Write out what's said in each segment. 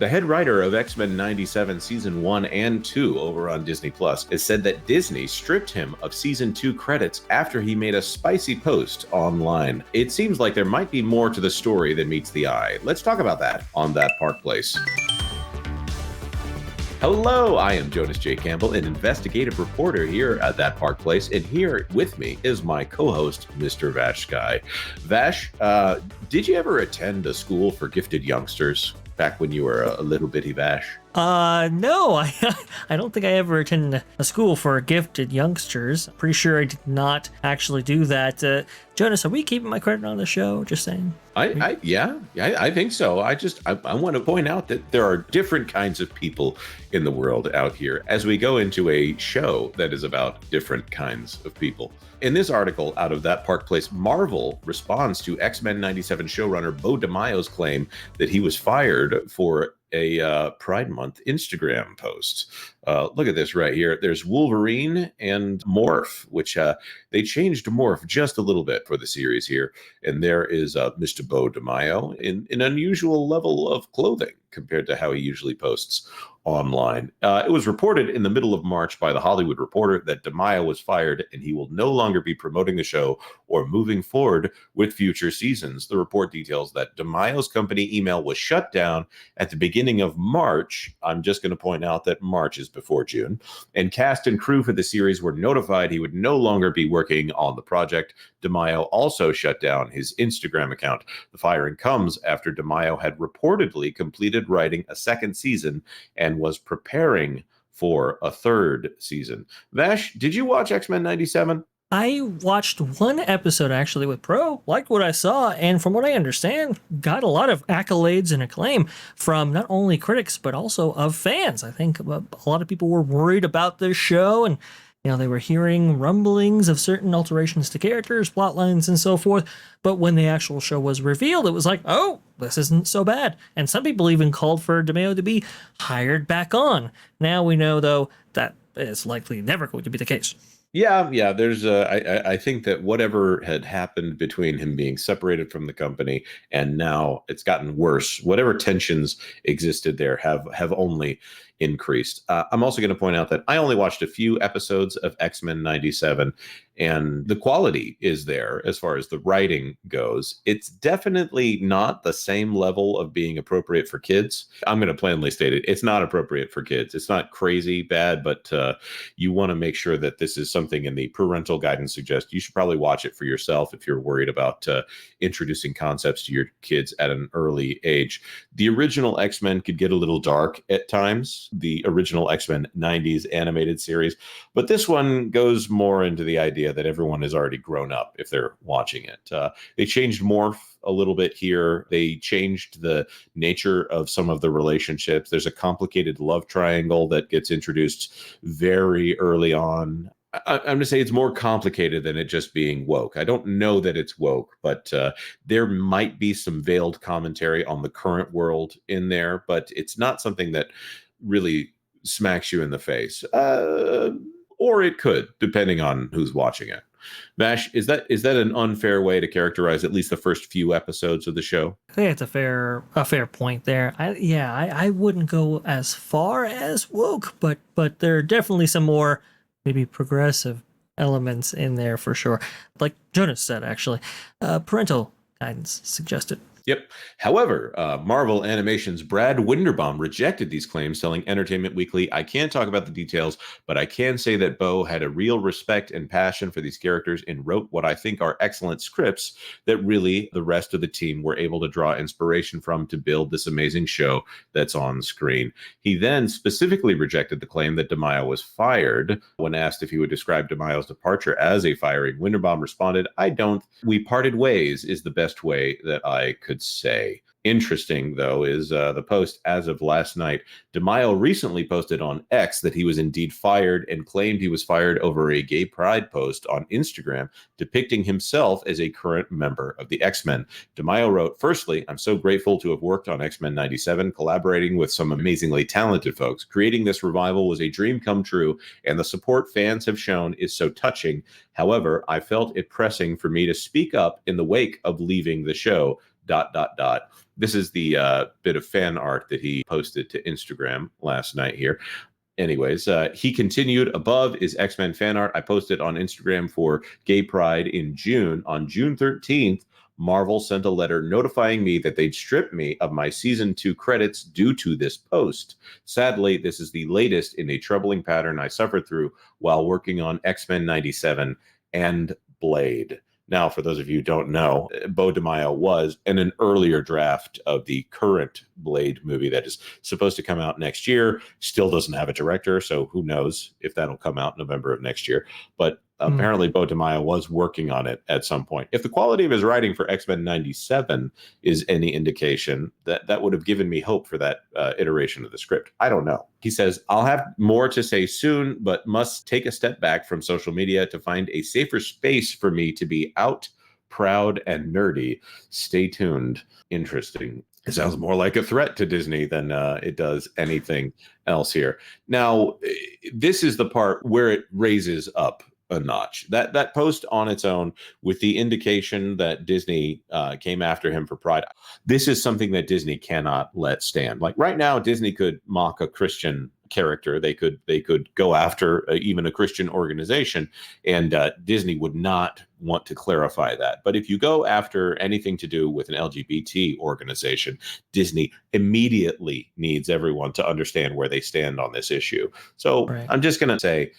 The head writer of X-Men 97 Season 1 and 2 over on Disney Plus has said that Disney stripped him of Season 2 credits after he made a spicy post online. It seems like there might be more to the story than meets the eye. Let's talk about that on That Park Place. Hello, I am Jonas J. Campbell, an investigative reporter here at That Park Place, and here with me is my co-host, Mr. VashSky. Vash, did you ever attend a school for gifted youngsters back when you were a little bitty Vash? No, I don't think I ever attended a school for gifted youngsters. Pretty sure I did not actually do that. Jonas, are we keeping my credit on the show? Just saying. I think so. I want to point out that there are different kinds of people in the world out here as we go into a show that is about different kinds of people. In this article out of That Park Place, Marvel responds to X-Men 97 showrunner Beau DeMayo's claim that he was fired for a Pride Month Instagram post. Look at this right here. There's Wolverine and Morph, which they changed Morph just a little bit for the series here. And there is Mr. Beau DeMayo in an unusual level of clothing compared to how he usually posts online. It was reported in the middle of March by The Hollywood Reporter that DeMayo was fired and he will no longer be promoting the show or moving forward with future seasons. The report details that DeMayo's company email was shut down at the beginning of March. I'm just going to point out that March is before June. And cast and crew for the series were notified he would no longer be working on the project. DeMayo also shut down his Instagram account. The firing comes after DeMayo had reportedly completed writing a second season and was preparing for a third season. Vash, did you watch X-Men 97? I watched one episode actually with Pro, liked what I saw, and from what I understand, got a lot of accolades and acclaim from not only critics, but also of fans. I think a lot of people were worried about this show, and they were hearing rumblings of certain alterations to characters, plot lines, and so forth. But when the actual show was revealed, it was like, oh, this isn't so bad. And some people even called for DeMayo to be hired back on. Now we know, though, that is likely never going to be the case. Yeah. There's I think that whatever had happened between him being separated from the company and now it's gotten worse. Whatever tensions existed there have only increased. I'm also going to point out that I only watched a few episodes of X-Men 97, and the quality is there as far as the writing goes. It's definitely not the same level of being appropriate for kids. I'm going to plainly state it. It's not appropriate for kids. It's not crazy bad, but you want to make sure that this is something in the parental guidance suggests. You should probably watch it for yourself if you're worried about introducing concepts to your kids at an early age. The original X-Men could get a little dark at times, the original X-Men 90s animated series, but this one goes more into the idea that everyone is already grown up if they're watching it. They changed Morph a little bit here. They changed the nature of some of the relationships. There's a complicated love triangle that gets introduced very early on. I'm going to say it's more complicated than it just being woke. I don't know that it's woke, but there might be some veiled commentary on the current world in there, but it's not something that really smacks you in the face. Or it could, depending on who's watching it. Vash, is that an unfair way to characterize at least the first few episodes of the show? I think it's a fair point there. I wouldn't go as far as woke, but there are definitely some more maybe progressive elements in there for sure. Like Jonas said, actually, parental guidance suggested. Yep. However, Marvel Animation's Brad Winderbaum rejected these claims, telling Entertainment Weekly, "I can't talk about the details, but I can say that Beau had a real respect and passion for these characters and wrote what I think are excellent scripts that really the rest of the team were able to draw inspiration from to build this amazing show that's on screen." He then specifically rejected the claim that DeMayo was fired. When asked if he would describe DeMayo's departure as a firing, Winderbaum responded, "I don't. We parted ways is the best way that I could say." Interesting, though, is the post as of last night. DeMayo recently posted on X that he was indeed fired and claimed he was fired over a gay pride post on Instagram depicting himself as a current member of the X-Men. DeMayo wrote, "Firstly, I'm so grateful to have worked on X-Men 97, collaborating with some amazingly talented folks. Creating this revival was a dream come true, and the support fans have shown is so touching. However, I felt it pressing for me to speak up in the wake of leaving the show. ... This is the bit of fan art that he posted to Instagram last night here. Anyways, he continued, above is X-Men fan art I posted on Instagram for Gay Pride in June. On June 13th, Marvel sent a letter notifying me that they'd strip me of my season 2 credits due to this post. Sadly, this is the latest in a troubling pattern I suffered through while working on X-Men 97 and Blade. Now, for those of you who don't know, Beau DeMayo was in an earlier draft of the current Blade movie that is supposed to come out next year. Still doesn't have a director, so who knows if that'll come out November of next year. But apparently Beau DeMayo was working on it at some point. If the quality of his writing for X-Men 97 is any indication, that would have given me hope for that iteration of the script. I don't know. He says, I'll have more to say soon, but must take a step back from social media to find a safer space for me to be out, proud, and nerdy. Stay tuned. Interesting. It sounds more like a threat to Disney than it does anything else here. Now, this is the part where it raises up a notch. That post on its own, with the indication that Disney came after him for Pride, this is something that Disney cannot let stand. Like right now, Disney could mock a Christian character. They could go after even a Christian organization, and Disney would not want to clarify that. But if you go after anything to do with an LGBT organization, Disney immediately needs everyone to understand where they stand on this issue. So right. I'm just going to say,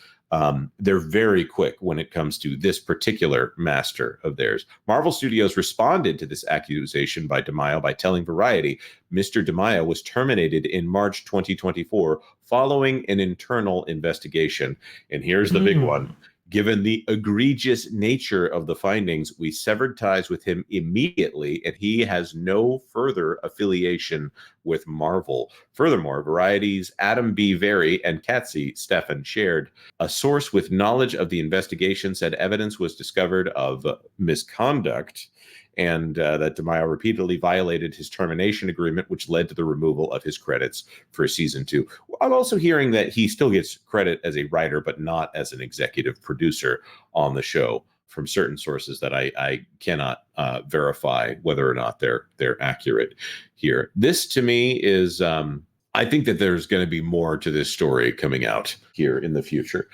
they're very quick when it comes to this particular master of theirs. Marvel Studios responded to this accusation by DeMayo by telling Variety Mr. DeMayo was terminated in March 2024 following an internal investigation. And here's the big one. Given the egregious nature of the findings, we severed ties with him immediately, and he has no further affiliation with Marvel. Furthermore, Variety's Adam B. Very and Katzi Stefan shared. A source with knowledge of the investigation said evidence was discovered of misconduct, and that DeMayo repeatedly violated his termination agreement, which led to the removal of his credits for season 2. I'm also hearing that he still gets credit as a writer, but not as an executive producer on the show, from certain sources that I cannot verify whether or not they're accurate here. This to me is, I think that there's going to be more to this story coming out here in the future.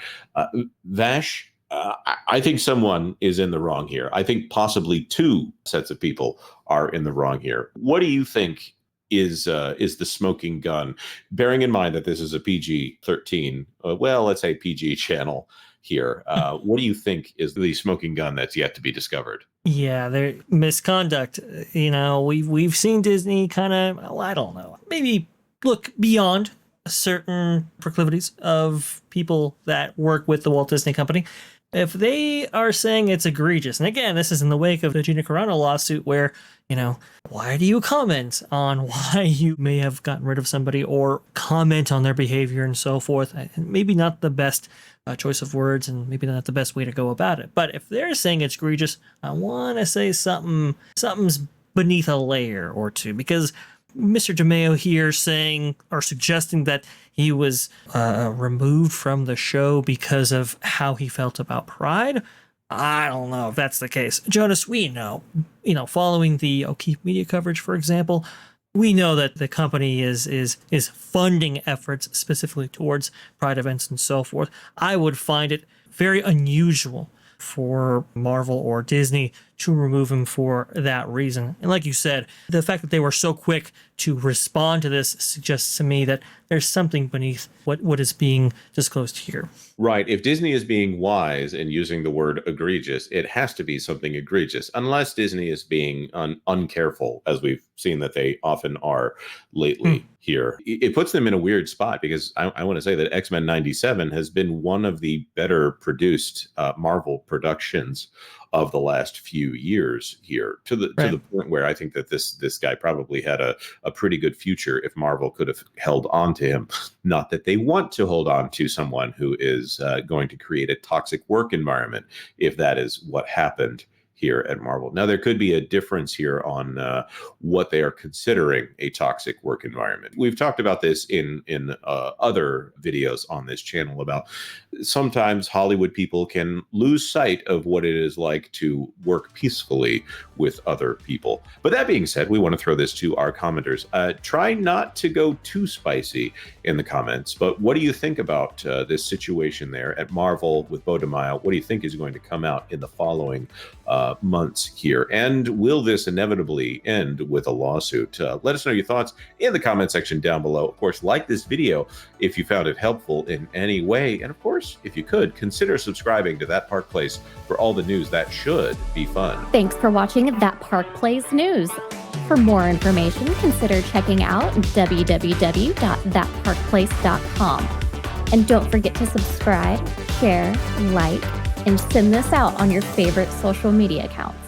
Vash, I think someone is in the wrong here. I think possibly two sets of people are in the wrong here. What do you think is the smoking gun? Bearing in mind that this is a PG-13, well, let's say PG channel here. What do you think is the smoking gun that's yet to be discovered? Yeah, their misconduct. You know, we've seen Disney kind of, well, I don't know, maybe look beyond certain proclivities of people that work with the Walt Disney Company. If they are saying it's egregious, and again, this is in the wake of the Gina Carano lawsuit where, you know, why do you comment on why you may have gotten rid of somebody or comment on their behavior and so forth? Maybe not the best choice of words and maybe not the best way to go about it. But if they're saying it's egregious, I want to say something's beneath a layer or two, because Mr. DeMayo here saying or suggesting that he was removed from the show because of how he felt about Pride. I don't know if that's the case. Jonas, we know, following the O'Keefe media coverage, for example, we know that the company is funding efforts specifically towards Pride events and so forth. I would find it very unusual for Marvel or Disney to remove him for that reason. And like you said, the fact that they were so quick to respond to this suggests to me that there's something beneath what is being disclosed here. Right. If Disney is being wise and using the word egregious, it has to be something egregious, unless Disney is being uncareful, as we've seen that they often are lately here. It puts them in a weird spot, because I want to say that X-Men 97 has been one of the better produced Marvel productions of the last few years here, to the point where I think that this guy probably had a pretty good future if Marvel could have held on to him. Not that they want to hold on to someone who is going to create a toxic work environment, if that is what happened here at Marvel. Now, there could be a difference here on what they are considering a toxic work environment. We've talked about this in other videos on this channel about sometimes Hollywood people can lose sight of what it is like to work peacefully with other people. But that being said, we want to throw this to our commenters. Try not to go too spicy in the comments, but what do you think about this situation there at Marvel with Beau DeMayo? What do you think is going to come out in the following months here? And will this inevitably end with a lawsuit? Let us know your thoughts in the comment section down below. Of course, like this video if you found it helpful in any way. And of course, if you could, consider subscribing to That Park Place for all the news that should be fun. Thanks for watching That Park Place News. For more information, consider checking out www.thatparkplace.com. And don't forget to subscribe, share, like, and send this out on your favorite social media accounts.